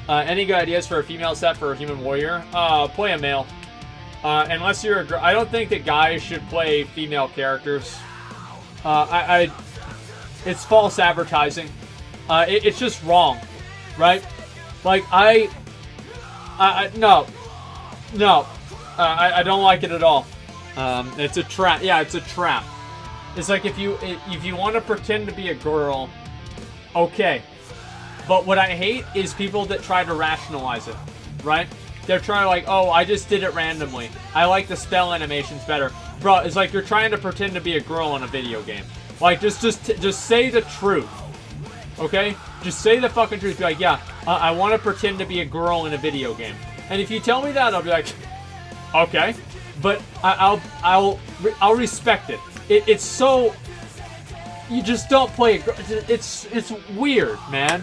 Any good ideas for a female set for a human warrior? Play a male. Unless you're a girl. I don't think that guys should play female characters. It's false advertising. It's just wrong, right? Like, no. I don't like it at all. It's a trap. Yeah, it's a trap. It's like if you want to pretend to be a girl, okay. But what I hate is people that try to rationalize it, right? They're trying to like, oh, I just did it randomly. I like the spell animations better. Bro, it's like you're trying to pretend to be a girl in a video game. Like, just say the truth, okay? Just say the fucking truth. Be like, yeah, I want to pretend to be a girl in a video game. And if you tell me that, I'll be like, okay. But I'll respect it. It's so... You just don't play a girl. It's weird, man.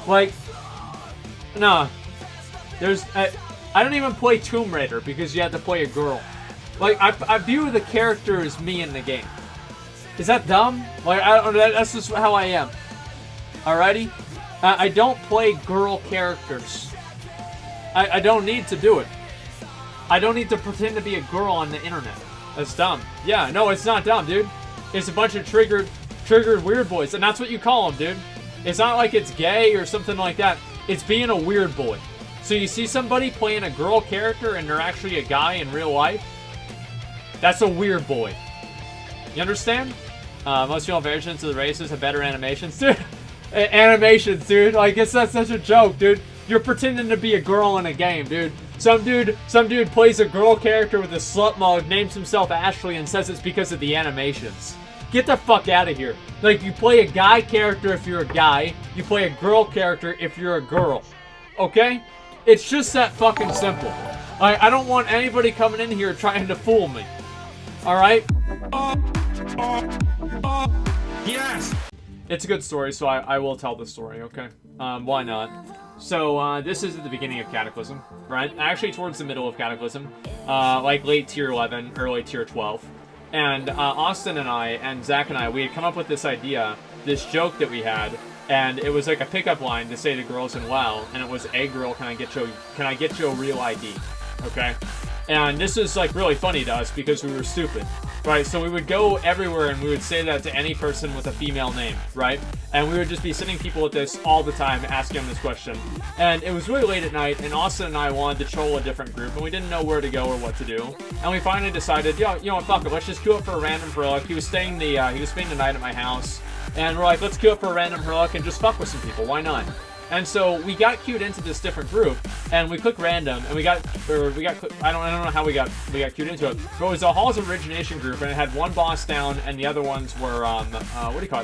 Like, nah. There's... I don't even play Tomb Raider because you have to play a girl. Like, I view the character as me in the game. Is that dumb? Like, that's just how I am. Alrighty? I don't play girl characters. I don't need to do it. I don't need to pretend to be a girl on the internet. That's dumb. Yeah, no, it's not dumb, dude. It's a bunch of triggered weird boys, and that's what you call them, dude. It's not like it's gay or something like that. It's being a weird boy. So you see somebody playing a girl character and they're actually a guy in real life? That's a weird boy. You understand? Most female versions of the races have better animations. Dude, animations, dude. Like, it's not such a joke, dude. You're pretending to be a girl in a game, dude. Some dude plays a girl character with a slut mode, names himself Ashley, and says it's because of the animations. Get the fuck out of here. Like, you play a guy character if you're a guy. You play a girl character if you're a girl. Okay? It's just that fucking simple. I don't want anybody coming in here trying to fool me. Alright? Yes! It's a good story, so I will tell the story, okay? Why not? So, this is at the beginning of Cataclysm, right? Actually, towards the middle of Cataclysm. Like late tier 11, early tier 12. And Austin and I, and Zach and I, we had come up with this idea, this joke that we had, and it was like a pickup line to say to girls in WoW, and it was, "Hey girl, can I get you a real ID?" Okay? And this is like really funny to us because we were stupid, right? So we would go everywhere and we would say that to any person with a female name, right? And we would just be sending people with this all the time, asking them this question. And it was really late at night, and Austin and I wanted to troll a different group, and we didn't know where to go or what to do. And we finally decided, you know what, fuck it, let's just queue up for a random Herlock. He was staying the night at my house, and we're like, let's queue up for a random Herlock and just fuck with some people. Why not? And so we got queued into this different group, and we clicked random, and I don't know how we got queued into it, but it was a Halls of Origination group, and it had one boss down, and the other ones were,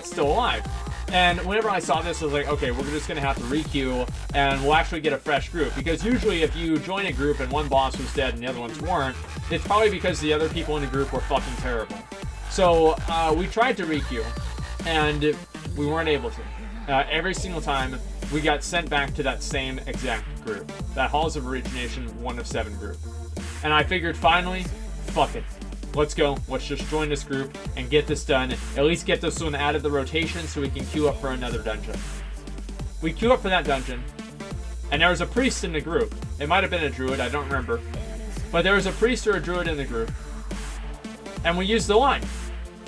still alive. And whenever I saw this, I was like, okay, we're just gonna have to re-queue, and we'll actually get a fresh group, because usually if you join a group and one boss was dead and the other ones weren't, it's probably because the other people in the group were fucking terrible. So, we tried to re-queue, and we weren't able to. Every single time, we got sent back to that same exact group. That Halls of Origination 1 of 7 group. And I figured, finally, fuck it. Let's go. Let's just join this group and get this done. At least get this one out of the rotation so we can queue up for another dungeon. We queue up for that dungeon, and there was a priest in the group. It might have been a druid, I don't remember. But there was a priest or a druid in the group. And we used the line,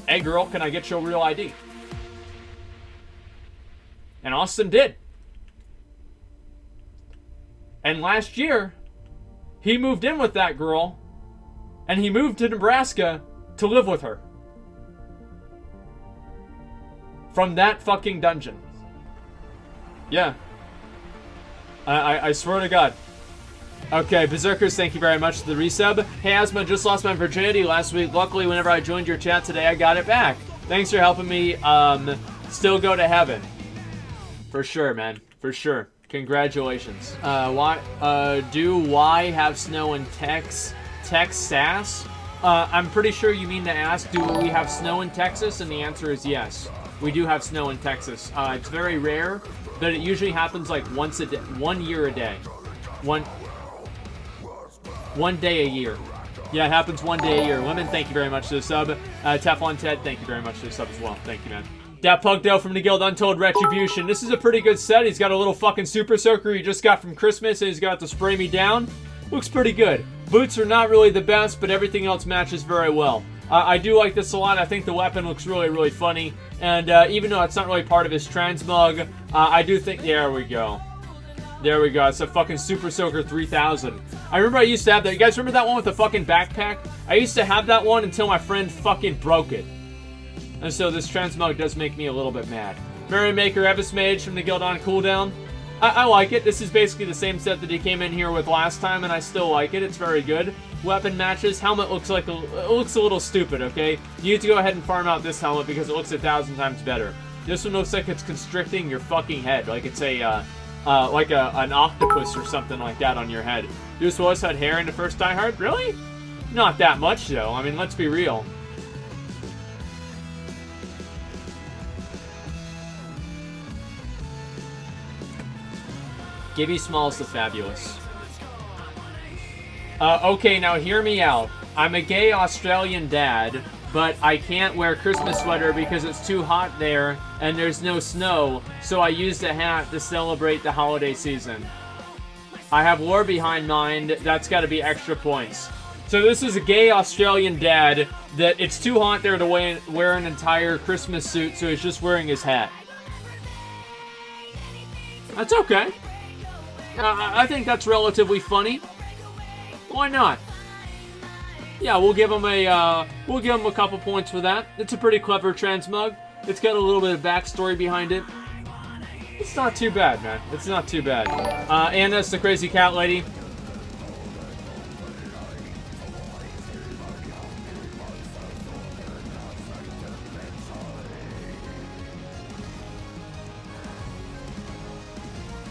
"Hey girl, can I get your real ID?" And Austin did. And last year, he moved in with that girl, and he moved to Nebraska to live with her. From that fucking dungeon. Yeah. I swear to God. Okay, Berserkers, thank you very much for the resub. Hey, Asma, just lost my virginity last week. Luckily, whenever I joined your chat today, I got it back. Thanks for helping me still go to heaven. For sure, man. For sure. Congratulations. Why have snow in Texas? I'm pretty sure you mean to ask, do we have snow in Texas? And the answer is yes. We do have snow in Texas. It's very rare, but it usually happens like once a day, 1 year a day. One day a year. Yeah, it happens 1 day a year. Women, thank you very much for the sub. Teflon Ted, thank you very much for the sub as well. Thank you, man. That Pugdale from the guild Untold Retribution. This is a pretty good set. He's got a little fucking Super Soaker he just got from Christmas, and he's got to spray me down. Looks pretty good. Boots are not really the best, but everything else matches very well. I do like this a lot. I think the weapon looks really, really funny. And even though it's not really part of his Transmog, I do think... There we go. There we go. It's a fucking Super Soaker 3000. I remember I used to have that. You guys remember that one with the fucking backpack? I used to have that one until my friend fucking broke it. And so this Transmog does make me a little bit mad. Merrymaker Evis Mage from the guild on cooldown. I like it. This is basically the same set that he came in here with last time, and I still like it. It's very good. Weapon matches. Helmet looks like it looks a little stupid, okay? You need to go ahead and farm out this helmet because it looks 1,000 times better. This one looks like it's constricting your fucking head, like it's a an octopus or something like that on your head. Bruce Willis had hair in the first Die Hard? Really? Not that much, though. I mean, let's be real. Gibby Smalls the Fabulous. Okay, now hear me out. I'm a gay Australian dad, but I can't wear Christmas sweater because it's too hot there and there's no snow, so I used a hat to celebrate the holiday season. I have lore behind mine. That's got to be extra points. So this is a gay Australian dad that it's too hot there to wear an entire Christmas suit, so he's just wearing his hat. That's okay. I think that's relatively funny. Why not? Yeah, we'll give him a couple points for that. It's a pretty clever Transmog. It's got a little bit of backstory behind it. It's not too bad, man. It's not too bad. Anna's the crazy cat lady.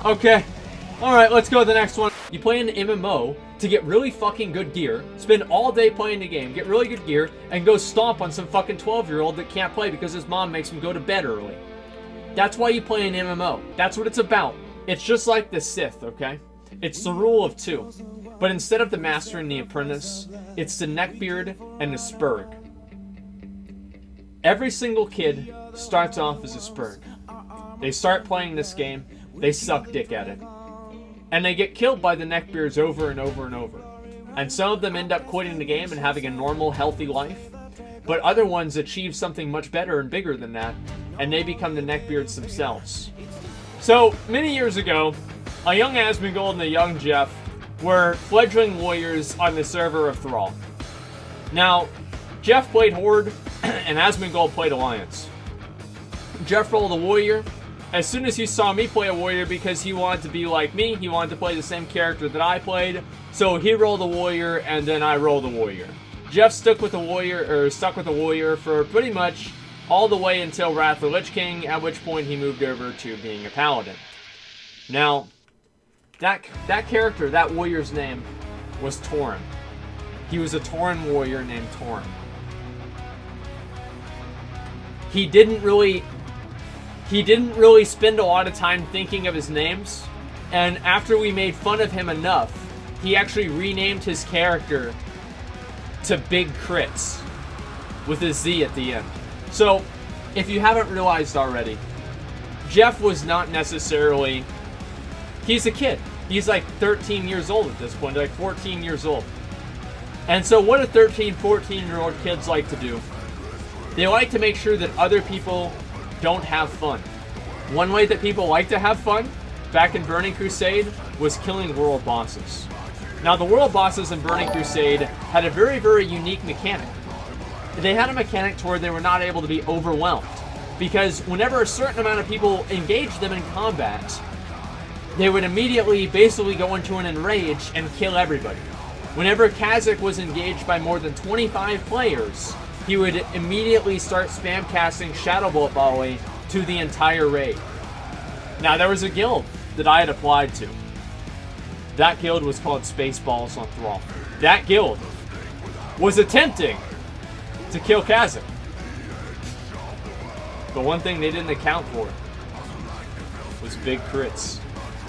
Okay. Alright, let's go to the next one. You play an MMO to get really fucking good gear, spend all day playing the game, get really good gear, and go stomp on some fucking 12-year-old that can't play because his mom makes him go to bed early. That's why you play an MMO. That's what it's about. It's just like the Sith, okay? It's the rule of two. But instead of the Master and the Apprentice, it's the Neckbeard and the Spurg. Every single kid starts off as a Spurg. They start playing this game, they suck dick at it. And they get killed by the Neckbeards over and over and over. And some of them end up quitting the game and having a normal, healthy life. But other ones achieve something much better and bigger than that, and they become the Neckbeards themselves. So, many years ago, a young Asmongold and a young Jeff were fledgling warriors on the server of Thrall. Now, Jeff played Horde, and Asmongold played Alliance. Jeff rolled a warrior. As soon as he saw me play a warrior, because he wanted to be like me, he wanted to play the same character that I played, so he rolled a warrior, and then I rolled a warrior. Jeff stuck with the warrior for pretty much all the way until Wrath of the Lich King, at which point he moved over to being a paladin. Now, that character, that warrior's name was Tauren. He was a Tauren warrior named Tauren. He didn't really spend a lot of time thinking of his names, and after we made fun of him enough, he actually renamed his character to Big Crits with a Z at the end. So, if you haven't realized already, Jeff was not necessarily... He's a kid. He's like 13 years old at this point, like 14 years old. And so what do 13, 14-year-old kids like to do? They like to make sure that other people don't have fun. One way that people like to have fun, back in Burning Crusade, was killing world bosses. Now, the world bosses in Burning Crusade had a very, very unique mechanic. They had a mechanic to where they were not able to be overwhelmed, because whenever a certain amount of people engaged them in combat, they would immediately basically go into an enrage and kill everybody. Whenever Kha'Zix was engaged by more than 25 players, he would immediately start spam casting Shadow Bolt volley to the entire raid. Now, there was a guild that I had applied to. That guild was called Spaceballs on Thrall. That guild was attempting to kill Kha'Zix. The one thing they didn't account for was Big Crits.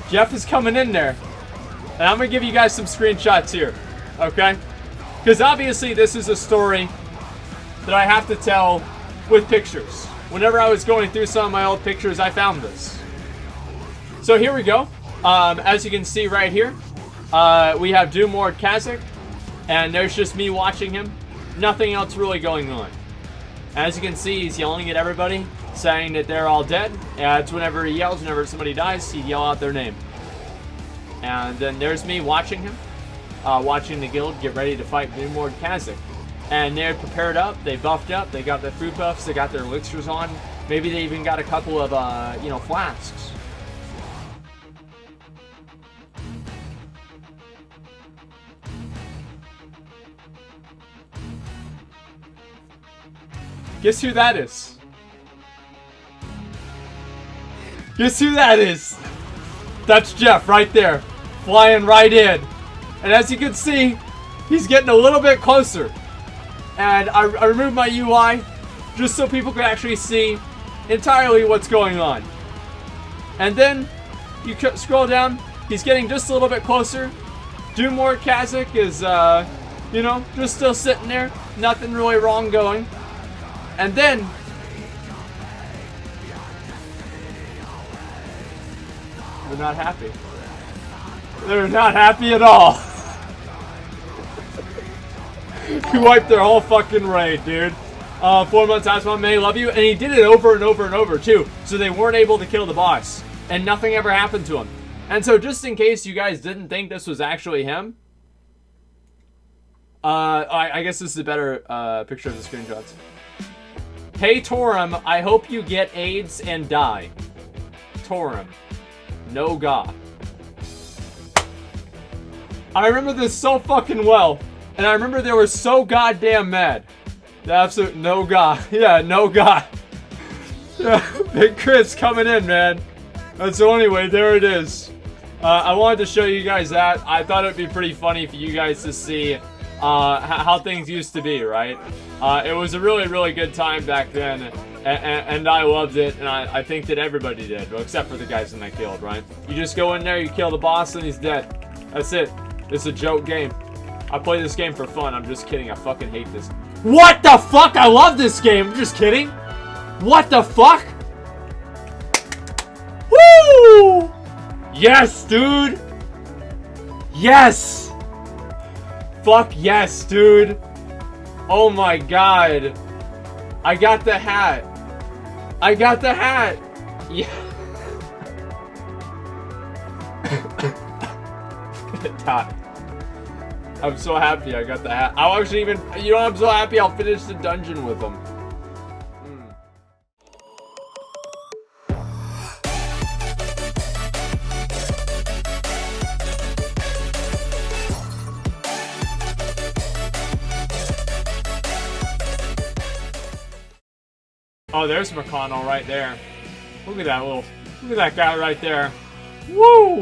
Jeff is coming in there, and I'm going to give you guys some screenshots here, okay? Because obviously this is a story that I have to tell with pictures. whenever I was going through some of my old pictures, I found this. So here we go. As you can see right here, we have Doomlord Kha'Zix, and there's just me watching him. Nothing else really going on. As you can see, he's yelling at everybody, saying that they're all dead. It's whenever he yells, whenever somebody dies, he'd yell out their name. And then there's me watching him, watching the guild get ready to fight Doomlord Kha'Zix. And they're prepared up, they buffed up, they got their food buffs, they got their elixirs on. Maybe they even got a couple of, you know, flasks. Guess who that is? Guess who that is? That's Jeff right there, flying right in. And as you can see, he's getting a little bit closer. And I removed my UI just so people could actually see entirely what's going on. And then you scroll down, he's getting just a little bit closer. Doomlord Kha'Zix is, you know, just still sitting there, nothing really wrong going. And then they're not happy. They're not happy at all. He wiped their whole fucking raid, dude. 4 months, Asmongold may love you. And he did it over and over and over, too. So they weren't able to kill the boss. And nothing ever happened to him. And so just in case you guys didn't think this was actually him, I guess this is a better picture of the screenshots. Hey, Torum, I hope you get AIDS and die. Torum. No God. I remember this so fucking well. And I remember they were so goddamn mad. The absolute no God. Yeah, no God. Yeah, Big Chris coming in, man. And so anyway, there it is. I wanted to show you guys that. I thought it would be pretty funny for you guys to see how things used to be, right? It was a really, really good time back then. And I loved it. And I think that everybody did. Well, except for the guys in that guild, right? You just go in there, you kill the boss, and he's dead. That's it. It's a joke game. I play this game for fun. I'm just kidding. I fucking hate this. What the fuck? I love this game. I'm just kidding. What the fuck? Woo! Yes, dude. Yes. Fuck yes, dude. Oh my God. I got the hat. I got the hat. Yeah. I'm so happy I got the hat. I'll actually even, you know, I'm so happy I'll finish the dungeon with them. Oh, there's McConnell right there. Look at that guy right there. Woo!